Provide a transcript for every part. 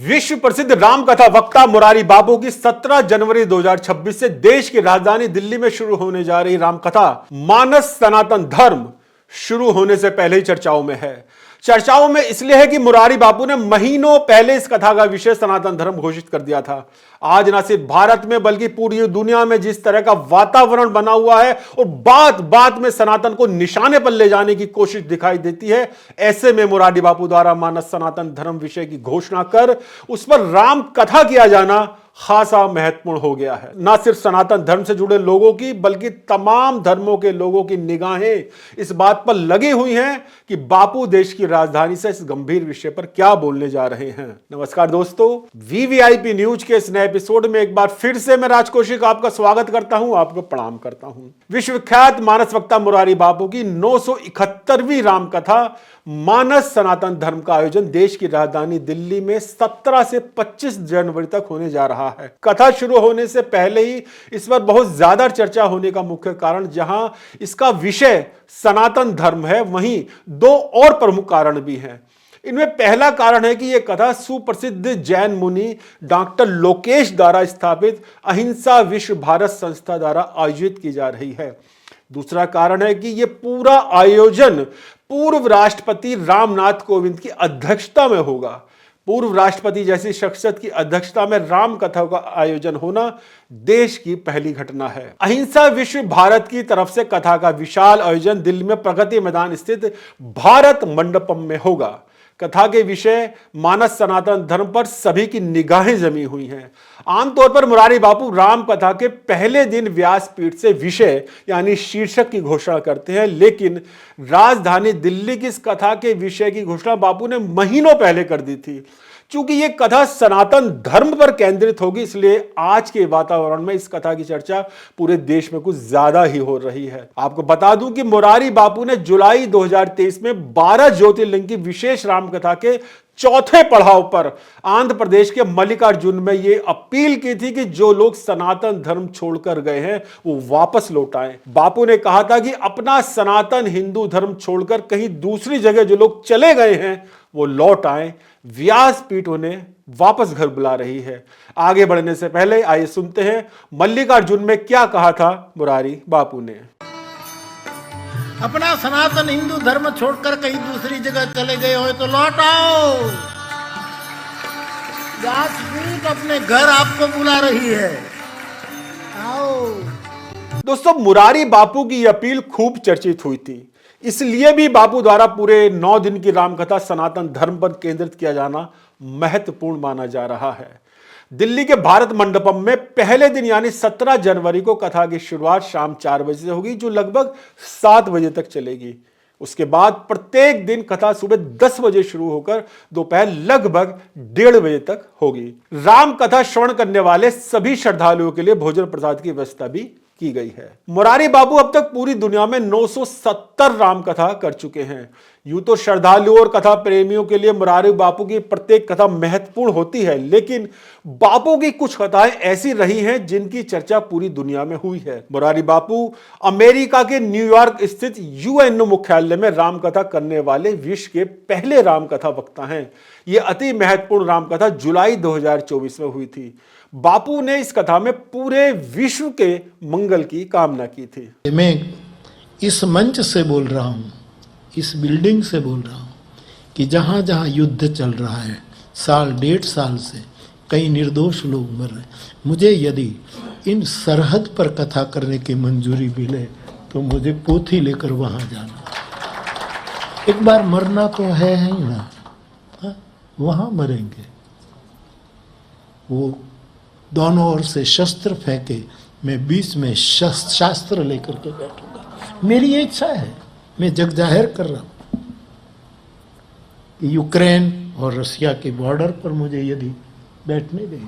विश्व प्रसिद्ध रामकथा वक्ता मुरारी बापू की 17 जनवरी 2026 से देश की राजधानी दिल्ली में शुरू होने जा रही रामकथा मानस सनातन धर्म शुरू होने से पहले ही चर्चाओं में है। चर्चाओं में इसलिए है कि मुरारी बापू ने महीनों पहले इस कथा का विषय सनातन धर्म घोषित कर दिया था। आज न सिर्फ भारत में बल्कि पूरी दुनिया में जिस तरह का वातावरण बना हुआ है और बात बात में सनातन को निशाने पर ले जाने की कोशिश दिखाई देती है, ऐसे में मुरारी बापू द्वारा मानस सनातन धर्म विषय की घोषणा कर उस पर राम कथा किया जाना खासा महत्वपूर्ण हो गया है। न सिर्फ सनातन धर्म से जुड़े लोगों की बल्कि तमाम धर्मों के लोगों की निगाहें इस बात पर लगी हुई हैं कि बापू देश की राजधानी से इस गंभीर विषय पर क्या बोलने जा रहे हैं। नमस्कार दोस्तों, वीवीआईपी न्यूज के इस नए एपिसोड में एक बार फिर से मैं राज कौशिक आपका स्वागत करता हूं, आपको प्रणाम करता हूं। विश्वविख्यात मानस वक्ता मुरारी बापू की 971वीं रामकथा मानस सनातन धर्म का आयोजन देश की राजधानी दिल्ली में 17 से 25 जनवरी तक होने जा रहा है। कथा शुरू होने से पहले ही इस पर बहुत ज्यादा चर्चा होने का मुख्य कारण जहां इसका विषय सनातन धर्म है, वहीं दो और प्रमुख कारण भी हैं। इनमें पहला कारण है कि यह कथा सुप्रसिद्ध जैन मुनि डॉक्टर लोकेश द्वारा स्थापित अहिंसा विश्व भारत संस्था द्वारा आयोजित की जा रही है। दूसरा कारण है कि यह पूरा आयोजन पूर्व राष्ट्रपति रामनाथ कोविंद की अध्यक्षता में होगा। पूर्व राष्ट्रपति जैसी शख्सियत की अध्यक्षता में राम कथा का आयोजन होना देश की पहली घटना है। अहिंसा विश्व भारत की तरफ से कथा का विशाल आयोजन दिल्ली में प्रगति मैदान स्थित भारत मंडपम में होगा। कथा के विषय मानस सनातन धर्म पर सभी की निगाहें जमी हुई हैं। आमतौर पर मुरारी बापू राम कथा के पहले दिन व्यासपीठ से विषय यानी शीर्षक की घोषणा करते हैं, लेकिन राजधानी दिल्ली की इस कथा के विषय की घोषणा बापू ने महीनों पहले कर दी थी। चूंकि यह कथा सनातन धर्म पर केंद्रित होगी, इसलिए आज के वातावरण में इस कथा की चर्चा पूरे देश में कुछ ज्यादा ही हो रही है। आपको बता दूं कि मुरारी बापू ने जुलाई 2023 में 12 ज्योतिर्लिंग की विशेष रामकथा के चौथे पड़ाव पर आंध्र प्रदेश के मल्लिकार्जुन में यह अपील की थी कि जो लोग सनातन धर्म छोड़कर गए हैं वो वापस लौट आए। बापू ने कहा था कि अपना सनातन हिंदू धर्म छोड़कर कहीं दूसरी जगह जो लोग चले गए हैं वो लौट आए। व्यासपीठ उन्हें वापस घर बुला रही है। आगे बढ़ने से पहले आइए सुनते हैं मल्लिकार्जुन में क्या कहा था मुरारी बापू ने। अपना सनातन हिंदू धर्म छोड़कर कहीं दूसरी जगह चले गए हो तो लौट आओ। व्यासपीठ अपने घर आपको बुला रही है, आओ। दोस्तों, मुरारी बापू की अपील खूब चर्चित हुई थी। इसलिए भी बापू द्वारा पूरे 9 दिन की रामकथा सनातन धर्म पर केंद्रित किया जाना महत्वपूर्ण माना जा रहा है। दिल्ली के भारत मंडपम में पहले दिन यानी 17 जनवरी को कथा की शुरुआत शाम 4 बजे से होगी, जो लगभग 7 बजे तक चलेगी। उसके बाद प्रत्येक दिन कथा सुबह 10 बजे शुरू होकर दोपहर लगभग 1:30 बजे तक होगी। राम कथा श्रवण करने वाले सभी श्रद्धालुओं के लिए भोजन प्रसाद की व्यवस्था भी की गई है। मुरारी बापू अब तक पूरी दुनिया में 970 राम कथा कर चुके हैं। यूं तो श्रद्धालुओं और कथा प्रेमियों के लिए मुरारी बापू की प्रत्येक कथा महत्वपूर्ण होती है, लेकिन बापू की कुछ कथाएं ऐसी रही हैं जिनकी चर्चा पूरी दुनिया में हुई है। मुरारी बापू अमेरिका के न्यूयॉर्क स्थित यूएनओ मुख्यालय में रामकथा करने वाले विश्व के पहले रामकथा वक्ता हैं। यह अति महत्वपूर्ण रामकथा जुलाई 2024 में हुई थी। बापू ने इस कथा में पूरे विश्व के मंगल की कामना की थी। मैं इस मंच से बोल रहा हूँ, इस बिल्डिंग से बोल रहा हूँ कि जहाँ जहाँ युद्ध चल रहा है, साल 1.5 साल से कई निर्दोष लोग मर रहे हैं, मुझे यदि इन सरहद पर कथा करने की मंजूरी मिले तो मुझे पोथी लेकर वहाँ जाना। एक बार मरना तो है ही ना, वहाँ मरेंगे। वो दोनों ओर से शस्त्र फेंके, मैं बीच में शास्त्र लेकर के बैठूंगा। मेरी इच्छा है, मैं जग जाहिर कर रहा हूं कि यूक्रेन और रसिया के बॉर्डर पर मुझे यदि बैठने दे,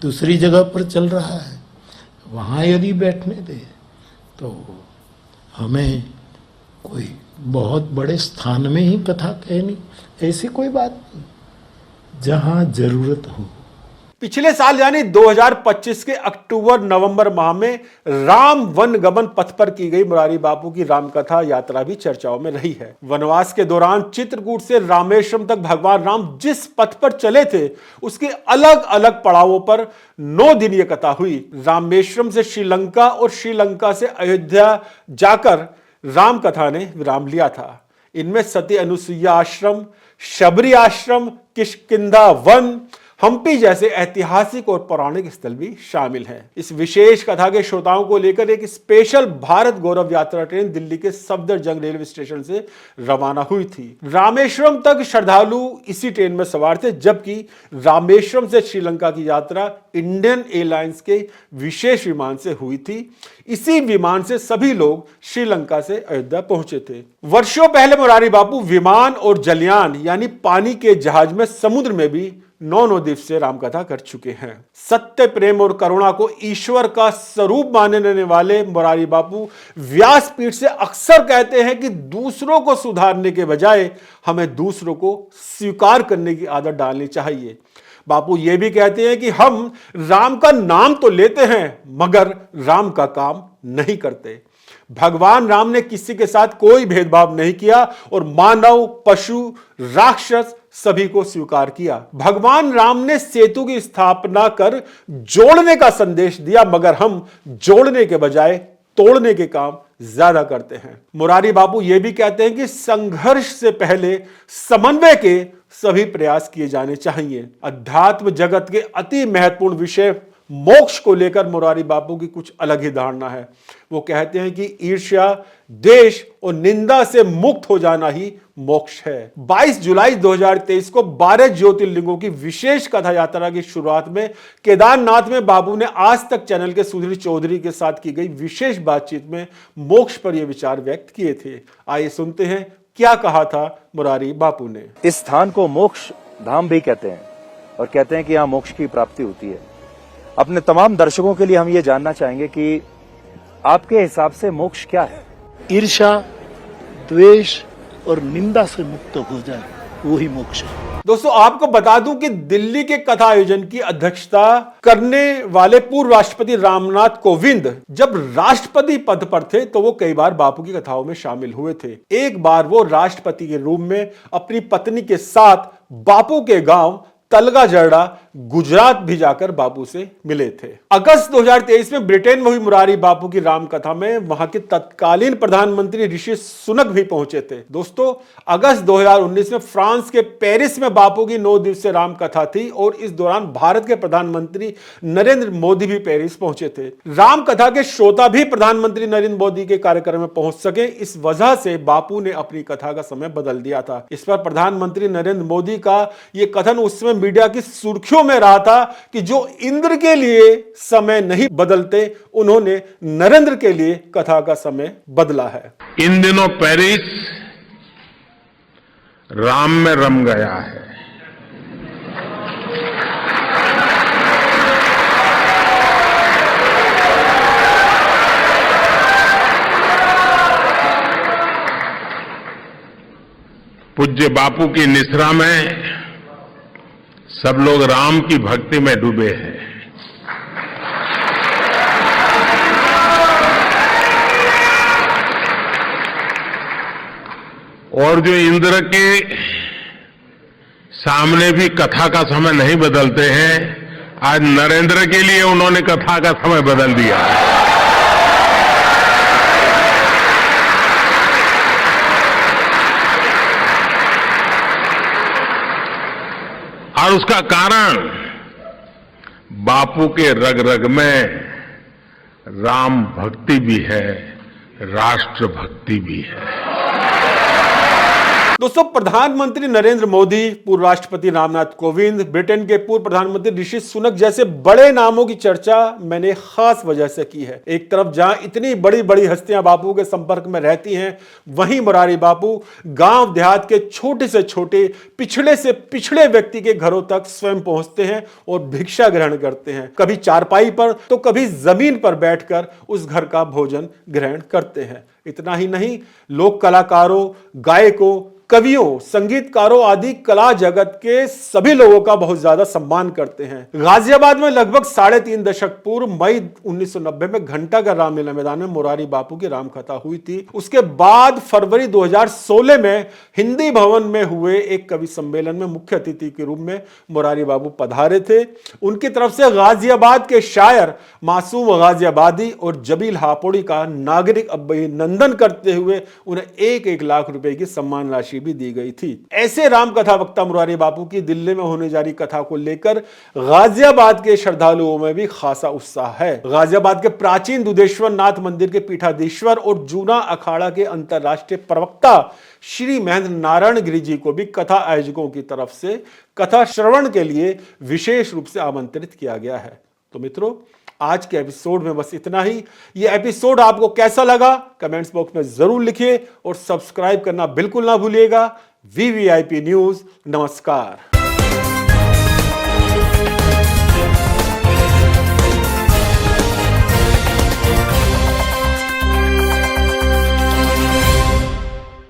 दूसरी जगह पर चल रहा है वहां यदि बैठने दे, तो हमें कोई बहुत बड़े स्थान में ही कथा कहनी, ऐसी कोई बात नहीं। जहां जरूरत हो पिछले साल यानी 2025 के अक्टूबर नवंबर माह में राम वन गमन पथ पर की गई मुरारी बापू की रामकथा यात्रा भी चर्चाओं में रही है। वनवास के दौरान चित्रकूट से रामेश्वरम तक भगवान राम जिस पथ पर चले थे उसके अलग अलग पड़ावों पर 9 दिन ये कथा हुई। रामेश्वरम से श्रीलंका और श्रीलंका से अयोध्या जाकर राम कथा ने विराम लिया था। इनमें सती अनुसुईया आश्रम, शबरी आश्रम, किष्किंधा वन, हम्पी जैसे ऐतिहासिक और पौराणिक स्थल भी शामिल हैं। इस विशेष कथा के श्रोताओं को लेकर एक स्पेशल भारत गौरव यात्रा ट्रेन दिल्ली के सफदरजंग रेलवे स्टेशन से रवाना हुई थी। रामेश्वरम तक श्रद्धालु इसी ट्रेन में सवार थे, जबकि रामेश्वरम से श्रीलंका की यात्रा इंडियन एयरलाइंस के विशेष विमान से हुई थी। इसी विमान से सभी लोग श्रीलंका से अयोध्या पहुंचे थे। वर्षों पहले मुरारी बापू विमान और जलयान यानी पानी के जहाज में समुद्र में भी 9 दिवसीय रामकथा कर चुके हैं। सत्य, प्रेम और करुणा को ईश्वर का स्वरूप मानने वाले मुरारी बापू व्यासपीठ से अक्सर कहते हैं कि दूसरों को सुधारने के बजाय हमें दूसरों को स्वीकार करने की आदत डालनी चाहिए। बापू ये भी कहते हैं कि हम राम का नाम तो लेते हैं मगर राम का काम नहीं करते। भगवान राम ने किसी के साथ कोई भेदभाव नहीं किया और मानव, पशु, राक्षस सभी को स्वीकार किया। भगवान राम ने सेतु की स्थापना कर जोड़ने का संदेश दिया मगर हम जोड़ने के बजाय तोड़ने के काम ज्यादा करते हैं। मुरारी बापू यह भी कहते हैं कि संघर्ष से पहले समन्वय के सभी प्रयास किए जाने चाहिए। अध्यात्म जगत के अति महत्वपूर्ण विषय मोक्ष को लेकर मुरारी बापू की कुछ अलग ही धारणा है। वो कहते हैं कि ईर्ष्या, देश और निंदा से मुक्त हो जाना ही मोक्ष है। 22 जुलाई 2023 को 12 ज्योतिर्लिंगों की विशेष कथा यात्रा की शुरुआत में केदारनाथ में बापू ने आज तक चैनल के सुधीर चौधरी के साथ की गई विशेष बातचीत में मोक्ष पर यह विचार व्यक्त किए थे। आइए सुनते हैं क्या कहा था मुरारी बापू ने। इस स्थान को मोक्ष धाम भी कहते हैं और कहते हैं कि यहाँ मोक्ष की प्राप्ति होती है। अपने तमाम दर्शकों के लिए हम ये जानना चाहेंगे कि आपके हिसाब से मोक्ष क्या है? ईर्ष्या, द्वेष और निंदा से मुक्त हो जाए वही मोक्ष है। दोस्तों आपको बता दूं कि दिल्ली के कथा आयोजन की अध्यक्षता करने वाले पूर्व राष्ट्रपति रामनाथ कोविंद जब राष्ट्रपति पद पर थे तो वो कई बार बापू की कथाओं में शामिल हुए थे। एक बार वो राष्ट्रपति के रूप में अपनी पत्नी के साथ बापू के गांव तलगा जरडा गुजरात भी जाकर बापू से मिले थे। अगस्त 2023 में ब्रिटेन में हुई मुरारी बापू की रामकथा में वहां के तत्कालीन प्रधानमंत्री ऋषि सुनक भी पहुंचे थे। दोस्तों अगस्त 2019 में फ्रांस के पेरिस में बापू की 9 दिवसीय रामकथा थी और इस दौरान भारत के प्रधानमंत्री नरेंद्र मोदी भी पेरिस पहुंचे थे। रामकथा के श्रोता भी प्रधानमंत्री नरेंद्र मोदी के कार्यक्रम में पहुंच सके, इस वजह से बापू ने अपनी कथा का समय बदल दिया था। इस पर प्रधानमंत्री नरेंद्र मोदी का यह कथन उस समय मीडिया की सुर्खियों में रहा था कि जो इंद्र के लिए समय नहीं बदलते उन्होंने नरेंद्र के लिए कथा का समय बदला है। इन दिनों पेरिस राम में रम गया है। पूज्य बापू की निसरा में सब लोग राम की भक्ति में डूबे हैं। और जो इंद्र के सामने भी कथा का समय नहीं बदलते हैं, आज नरेंद्र के लिए उन्होंने कथा का समय बदल दिया है। और उसका कारण बापू के रग रग में राम भक्ति भी है, राष्ट्र भक्ति भी है। दोस्तों प्रधानमंत्री नरेंद्र मोदी, पूर्व राष्ट्रपति रामनाथ कोविंद, ब्रिटेन के पूर्व प्रधानमंत्री ऋषि सुनक जैसे बड़े नामों की चर्चा मैंने खास वजह से की है। एक तरफ जहां इतनी बड़ी बड़ी हस्तियां बापू के संपर्क में रहती हैं, वहीं मुरारी बापू गांव देहात के छोटे से छोटे, पिछड़े से पिछड़े व्यक्ति के घरों तक स्वयं पहुंचते हैं और भिक्षा ग्रहण करते हैं। कभी चारपाई पर तो कभी जमीन पर बैठकर उस घर का भोजन ग्रहण करते हैं। इतना ही नहीं, लोक कलाकारों, गायकों, कवियों, संगीतकारों आदि कला जगत के सभी लोगों का बहुत ज्यादा सम्मान करते हैं। गाजियाबाद में लगभग 3.5 दशक पूर्व मई 1990 में घंटा घर रामलीला मैदान में मुरारी बापू की रामकथा हुई थी। उसके बाद फरवरी 2016 में हिंदी भवन में हुए एक कवि सम्मेलन में मुख्य अतिथि के रूप में मुरारी बापू पधारे थे। उनकी तरफ से गाजियाबाद के शायर मासूम गाजियाबादी और जबील हापोड़ी का नागरिक अभिनंदन करते हुए उन्हें 1-1 लाख रुपए की सम्मान राशि भी दी गई थी। ऐसे रामकथा वक्ता मुरारी बापू की दिल्ली में होने जा रही कथा को लेकर गाजियाबाद के श्रद्धालुओं में भी खासा उत्साह है। गाजियाबाद के प्राचीन दुधेश्वर नाथ मंदिर के पीठाधीश्वर और जूना अखाड़ा के अंतरराष्ट्रीय प्रवक्ता श्री महेंद्र नारायण गिरी जी को भी कथा आयोजकों की तरफ से कथा श्रवण के लिए विशेष रूप से आमंत्रित किया गया है। तो मित्रों, आज के एपिसोड में बस इतना ही। यह एपिसोड आपको कैसा लगा कमेंट्स बॉक्स में जरूर लिखिए और सब्सक्राइब करना बिल्कुल ना भूलिएगा। वीवीआईपी न्यूज, नमस्कार।